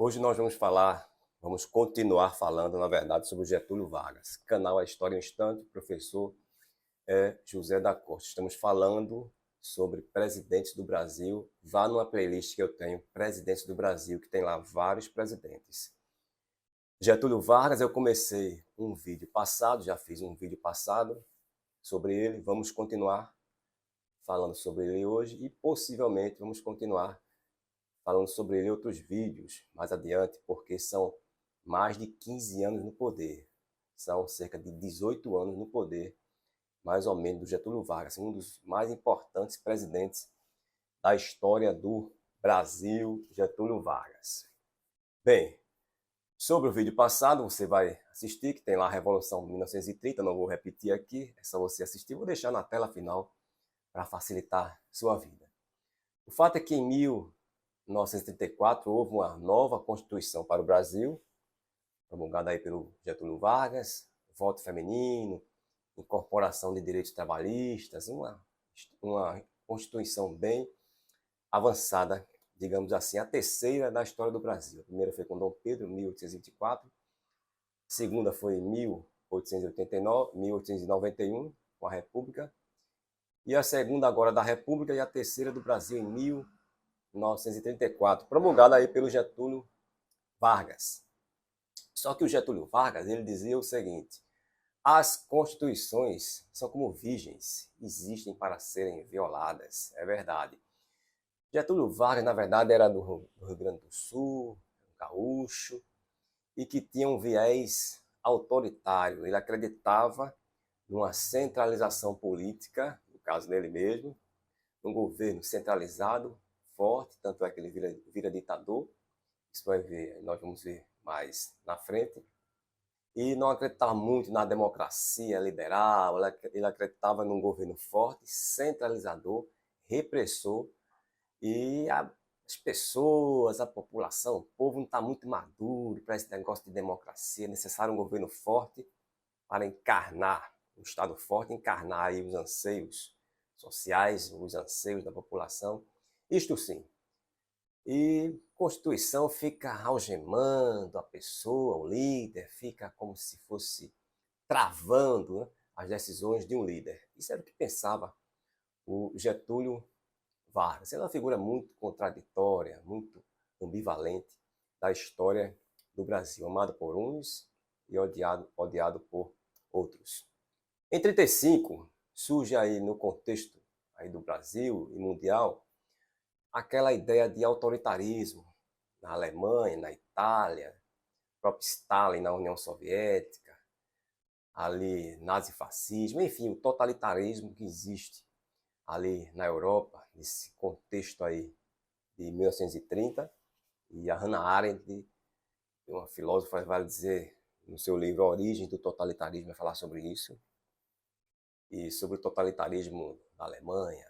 Hoje nós vamos continuar falando, na verdade, sobre o Getúlio Vargas. Canal A História em Instante, professor José da Costa. Estamos falando sobre presidentes do Brasil. Vá numa playlist que eu tenho, Presidentes do Brasil, que tem lá vários presidentes. Getúlio Vargas, eu comecei um vídeo passado, já fiz um vídeo passado sobre ele. Vamos continuar falando sobre ele hoje e possivelmente vamos continuar falando sobre ele em outros vídeos mais adiante, porque são mais de 15 anos no poder. São cerca de 18 anos no poder, mais ou menos, do Getúlio Vargas, um dos mais importantes presidentes da história do Brasil, Getúlio Vargas. Bem, sobre o vídeo passado, você vai assistir, que tem lá a Revolução de 1930, não vou repetir aqui, é só você assistir, vou deixar na tela final para facilitar sua vida. O fato é que em 1934 houve uma nova Constituição para o Brasil, promulgada aí pelo Getúlio Vargas, voto feminino, incorporação de direitos trabalhistas, uma Constituição bem avançada, digamos assim, a terceira da história do Brasil. A primeira foi com Dom Pedro, em 1824, a segunda foi em 1889, 1891, com a República, e a segunda agora da República e a terceira do Brasil em 1934, promulgada aí pelo Getúlio Vargas. Só que o Getúlio Vargas, ele dizia o seguinte: as constituições são como virgens, existem para serem violadas. É verdade. Getúlio Vargas, na verdade, era do Rio Grande do Sul, gaúcho, e que tinha um viés autoritário. Ele acreditava numa centralização política, no caso dele mesmo, um governo centralizado, forte, tanto é que ele vira ditador. Isso nós vamos ver mais na frente. E não acreditava muito na democracia liberal, ele acreditava num governo forte, centralizador, repressor, e as pessoas, a população, o povo não está muito maduro para esse negócio de democracia, é necessário um governo forte para encarnar, um Estado forte, encarnar aí os anseios sociais, os anseios da população, isto sim. E Constituição fica algemando a pessoa, o líder, fica como se fosse travando, né, as decisões de um líder. Isso era o que pensava o Getúlio Vargas. Ele é uma figura muito contraditória, muito ambivalente da história do Brasil, amado por uns e odiado por outros. Em 35, surge aí no contexto aí do Brasil e mundial aquela ideia de autoritarismo na Alemanha, na Itália, o próprio Stalin na União Soviética, ali nazifascismo, enfim, o totalitarismo que existe ali na Europa, nesse contexto aí de 1930, e a Hannah Arendt, uma filósofa, vai dizer no seu livro A Origem do Totalitarismo, vai falar sobre isso, e sobre o totalitarismo da Alemanha,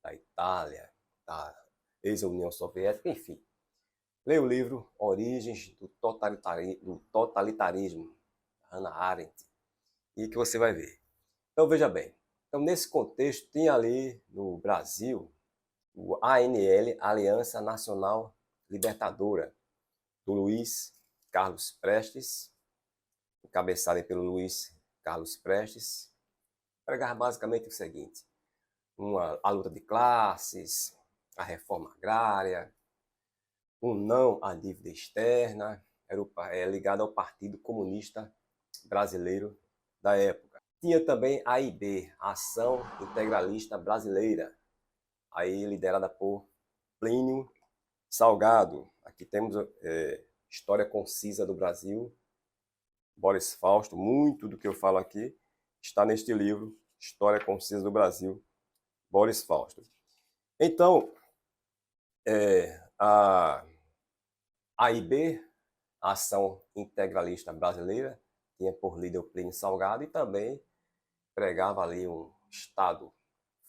da Itália, da ex-União Soviética, enfim. Leia o livro Origens do Totalitarismo, Hannah Arendt, e que você vai ver. Então, veja bem. Então, nesse contexto, tinha ali no Brasil o ANL, Aliança Nacional Libertadora, do Luiz Carlos Prestes, encabeçada pelo Luiz Carlos Prestes, pregava basicamente o seguinte: a luta de classes, a reforma agrária, o não à dívida externa, era ligado ao Partido Comunista Brasileiro da época. Tinha também a AIB, Ação Integralista Brasileira, aí liderada por Plínio Salgado. Aqui temos História Concisa do Brasil, Boris Fausto. Muito do que eu falo aqui está neste livro, História Concisa do Brasil, Boris Fausto. Então, a AIB, a Ação Integralista Brasileira, tinha por líder o Plínio Salgado e também pregava ali um Estado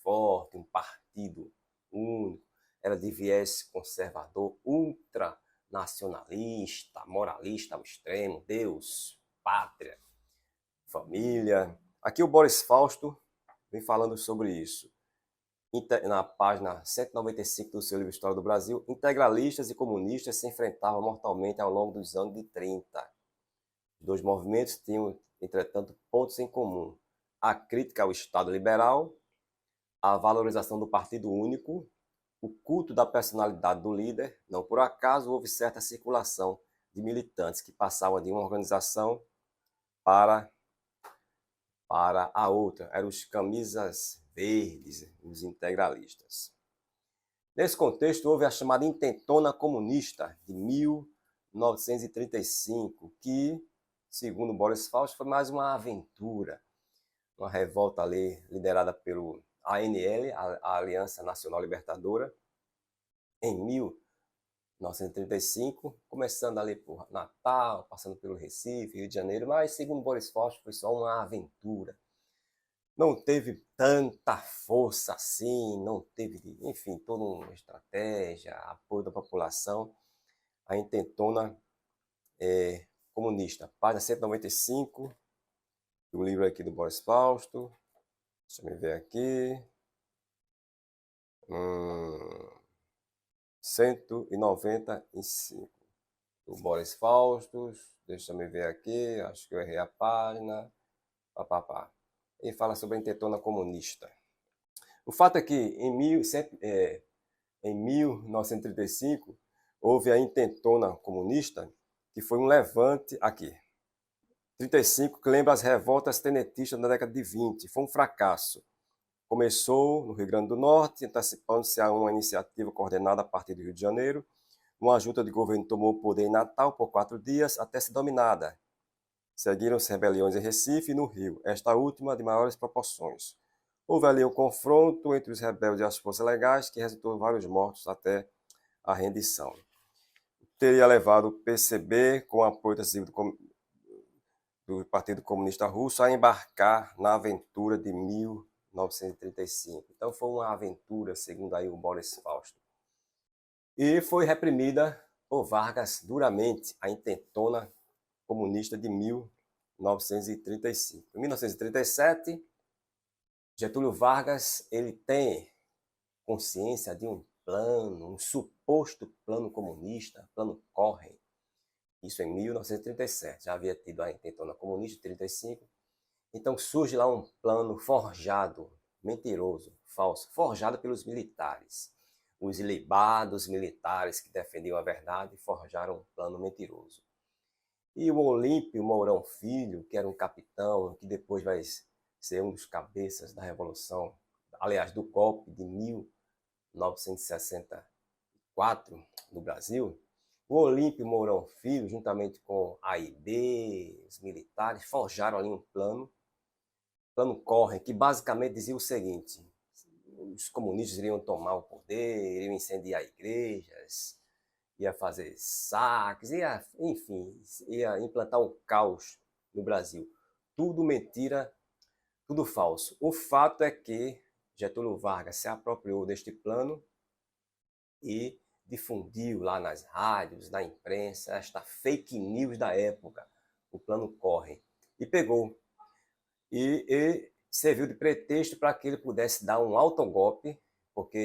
forte, um partido único, era de viés conservador, ultranacionalista, moralista ao extremo, Deus, pátria, família. Aqui o Boris Fausto vem falando sobre isso. na página 195 do seu livro História do Brasil, integralistas e comunistas se enfrentavam mortalmente ao longo dos anos de 30. Os dois movimentos tinham, entretanto, pontos em comum: a crítica ao Estado liberal, a valorização do partido único, o culto da personalidade do líder. Não por acaso houve certa circulação de militantes que passavam de uma organização para a outra. Eram os camisas verdes, os integralistas. Nesse contexto, houve a chamada Intentona Comunista, de 1935, que, segundo Boris Fausto, foi mais uma aventura, uma revolta ali liderada pelo ANL, a Aliança Nacional Libertadora, em 1935, começando ali por Natal, passando pelo Recife, Rio de Janeiro, mas, segundo Boris Fausto, foi só uma aventura. Não teve tanta força assim, não teve, enfim, toda uma estratégia, apoio da população. A Intentona Comunista, página 195 do livro aqui do Boris Fausto. Deixa eu ver aqui. 195 do Boris Fausto. Deixa eu ver aqui, acho que eu errei a página. Ele fala sobre a Intentona Comunista. O fato é que em 1935 houve a Intentona Comunista, que foi um levante aqui. 35, que lembra as revoltas tenetistas da década de 20. Foi um fracasso. Começou no Rio Grande do Norte, antecipando-se a uma iniciativa coordenada a partir do Rio de Janeiro. Uma junta de governo tomou o poder em Natal por 4 dias, até ser dominada. Seguiram-se rebeliões em Recife e no Rio, esta última de maiores proporções. Houve ali um confronto entre os rebeldes e as forças legais, que resultou em vários mortos até a rendição. Teria levado o PCB, com o apoio do Partido Comunista Russo, a embarcar na aventura de 1935. Então foi uma aventura, segundo aí o Boris Fausto. E foi reprimida por Vargas duramente, a Intentona Comunista de 1935. Em 1937, Getúlio Vargas ele tem consciência de um plano, um suposto plano comunista, plano Corren. Isso em 1937. Já havia tido a Intentona Comunista em 1935. Então surge lá um plano forjado, mentiroso, falso, forjado pelos militares. Os ilibados militares que defendiam a verdade forjaram um plano mentiroso. E o Olímpio Mourão Filho, que era um capitão, que depois vai ser um dos cabeças da Revolução, aliás, do golpe de 1964 no Brasil, o Olímpio Mourão Filho, juntamente com a AIB, os militares, forjaram ali um plano Corren, que basicamente dizia o seguinte: os comunistas iriam tomar o poder, iriam incendiar igrejas, ia fazer saques, enfim, ia implantar um caos no Brasil. Tudo mentira, tudo falso. O fato é que Getúlio Vargas se apropriou deste plano e difundiu lá nas rádios, na imprensa, esta fake news da época, o plano Corren, e pegou. E serviu de pretexto para que ele pudesse dar um autogolpe, porque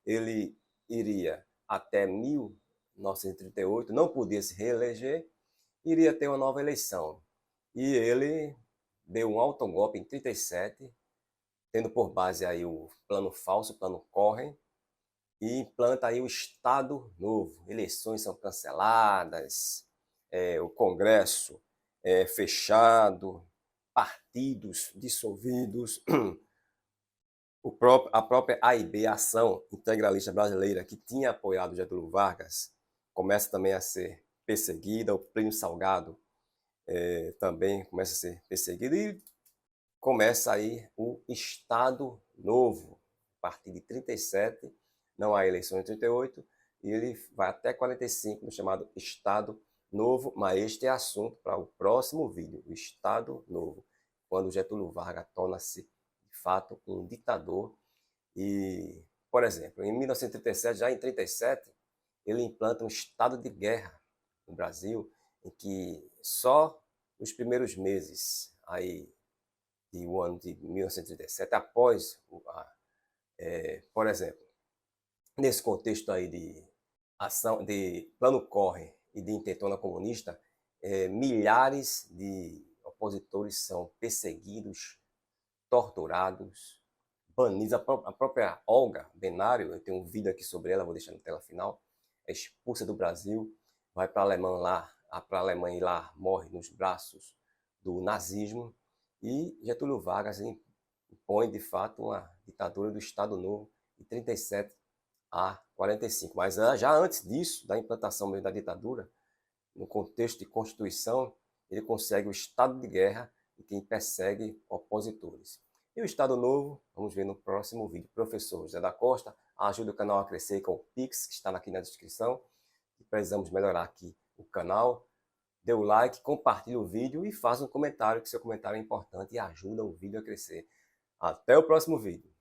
ele iria até 1938, não podia se reeleger, iria ter uma nova eleição. E ele deu um autogolpe em 37, tendo por base aí o plano falso, o plano Corren, e implanta aí o Estado Novo. Eleições são canceladas, o Congresso é fechado, partidos dissolvidos, a própria AIB, Ação Integralista Brasileira, que tinha apoiado Getúlio Vargas, começa também a ser perseguida, o Plínio Salgado também começa a ser perseguido, e começa aí o Estado Novo, a partir de 37, não há eleição em 38, e ele vai até 45 no chamado Estado Novo, mas este é assunto para o próximo vídeo, o Estado Novo, quando Getúlio Vargas torna-se, de fato, um ditador. E, por exemplo, em 1937, já em 37, ele implanta um estado de guerra no Brasil, em que só nos primeiros meses aí do ano de 1937, após Por exemplo, nesse contexto aí de ação, de plano Corre e de intentona comunista, milhares de opositores são perseguidos, torturados, banidos. A própria Olga Benário, eu tenho um vídeo aqui sobre ela, vou deixar na tela final, é expulsa do Brasil, vai para a Alemanha e lá morre nos braços do nazismo. E Getúlio Vargas impõe, de fato, uma ditadura do Estado Novo de 37 a 45. Mas já antes disso, da implantação mesmo da ditadura, no contexto de Constituição, ele consegue o estado de guerra e quem persegue opositores. E o Estado Novo, vamos ver no próximo vídeo. Professor José da Costa, ajuda o canal a crescer com o Pix, que está aqui na descrição. E precisamos melhorar aqui o canal. Dê o like, compartilhe o vídeo e faz um comentário, que seu comentário é importante e ajuda o vídeo a crescer. Até o próximo vídeo.